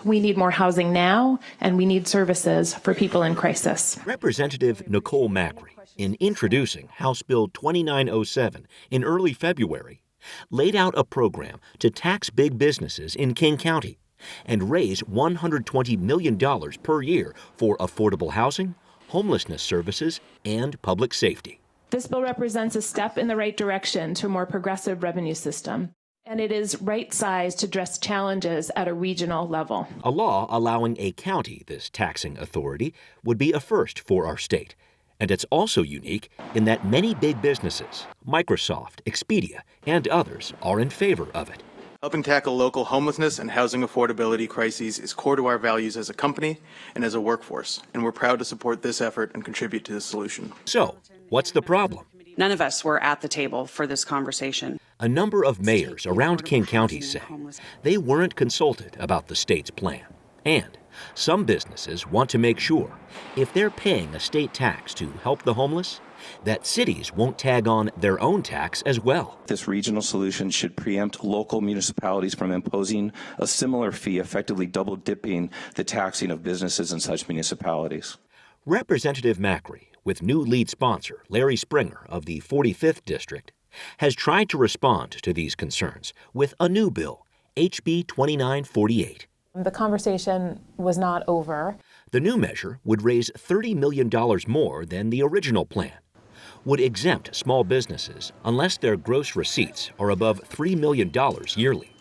We need more housing now, and we need services for people in crisis. Representative Nicole Macri, in introducing House Bill 2907 in early February, laid out a program to tax big businesses in King County and raise $120 million per year for affordable housing, homelessness services, and public safety. This bill represents a step in the right direction to a more progressive revenue system, and it is right-sized to address challenges at a regional level. A law allowing a county this taxing authority would be a first for our state. And it's also unique in that many big businesses, Microsoft, Expedia, and others, are in favor of it. Helping tackle local homelessness and housing affordability crises is core to our values as a company and as a workforce, and we're proud to support this effort and contribute to the solution. So, what's the problem? None of us were at the table for this conversation. A number of mayors around King County say they weren't consulted about the state's plan. And some businesses want to make sure, if they're paying a state tax to help the homeless, that cities won't tag on their own tax as well. This regional solution should preempt local municipalities from imposing a similar fee, effectively double dipping the taxing of businesses in such municipalities. Representative Macri, with new lead sponsor Larry Springer of the 45th District, has tried to respond to these concerns with a new bill, HB 2948. The conversation was not over. The new measure would raise $30 million more than the original plan, would exempt small businesses unless their gross receipts are above $3 million yearly,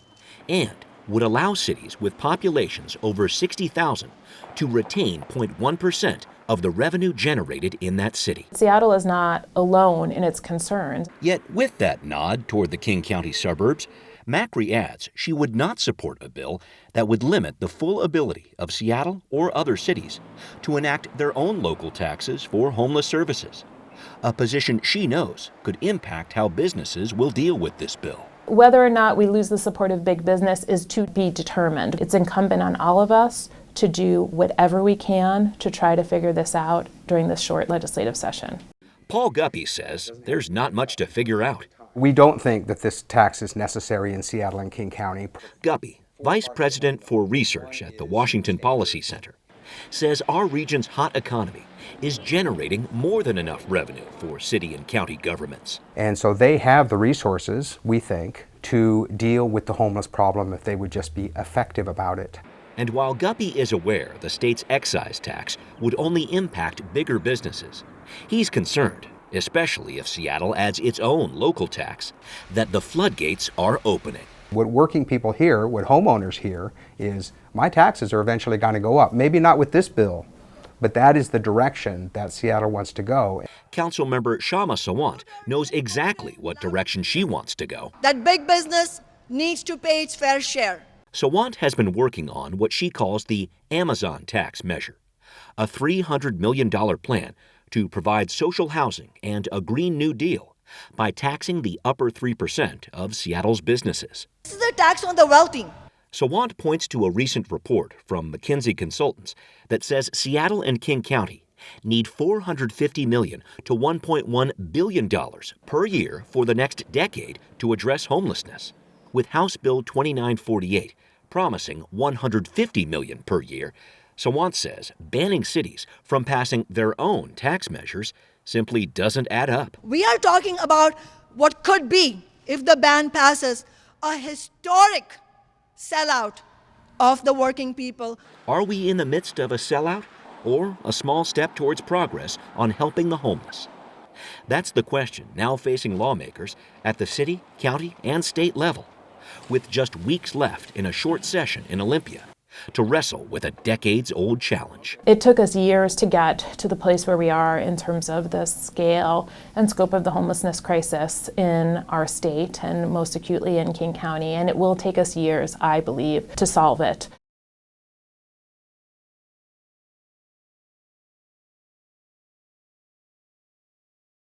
and would allow cities with populations over 60,000 to retain 0.1% of the revenue generated in that city. Seattle is not alone in its concerns. Yet with that nod toward the King County suburbs, Macri adds she would not support a bill that would limit the full ability of Seattle or other cities to enact their own local taxes for homeless services, a position she knows could impact how businesses will deal with this bill. Whether or not we lose the support of big business is to be determined. It's incumbent on all of us to do whatever we can to try to figure this out during this short legislative session. Paul Guppy says there's not much to figure out. We don't think that this tax is necessary in Seattle and King County. Guppy, Vice President for Research at the Washington Policy Center, says our region's hot economy is generating more than enough revenue for city and county governments. And so they have the resources, we think, to deal with the homeless problem if they would just be effective about it. And while Guppy is aware the state's excise tax would only impact bigger businesses, he's concerned, especially if Seattle adds its own local tax, that the floodgates are opening. What working people hear, what homeowners hear, is my taxes are eventually going to go up. Maybe not with this bill, but that is the direction that Seattle wants to go. Councilmember Shama Sawant knows exactly what direction she wants to go. That big business needs to pay its fair share. Sawant has been working on what she calls the Amazon tax measure, a $300 million plan to provide social housing and a Green New Deal by taxing the upper 3% of Seattle's businesses. This is a tax on the wealthy. Sawant points to a recent report from McKinsey Consultants that says Seattle and King County need $450 million to $1.1 billion per year for the next decade to address homelessness, with House Bill 2948 promising $150 million per year. Sawant says banning cities from passing their own tax measures simply doesn't add up. We are talking about what could be, if the ban passes, a historic sellout of the working people. Are we in the midst of a sellout or a small step towards progress on helping the homeless? That's the question now facing lawmakers at the city, county, and state level, with just weeks left in a short session in Olympia to wrestle with a decades-old challenge. It took us years to get to the place where we are in terms of the scale and scope of the homelessness crisis in our state and most acutely in King County, and it will take us years, I believe, to solve it.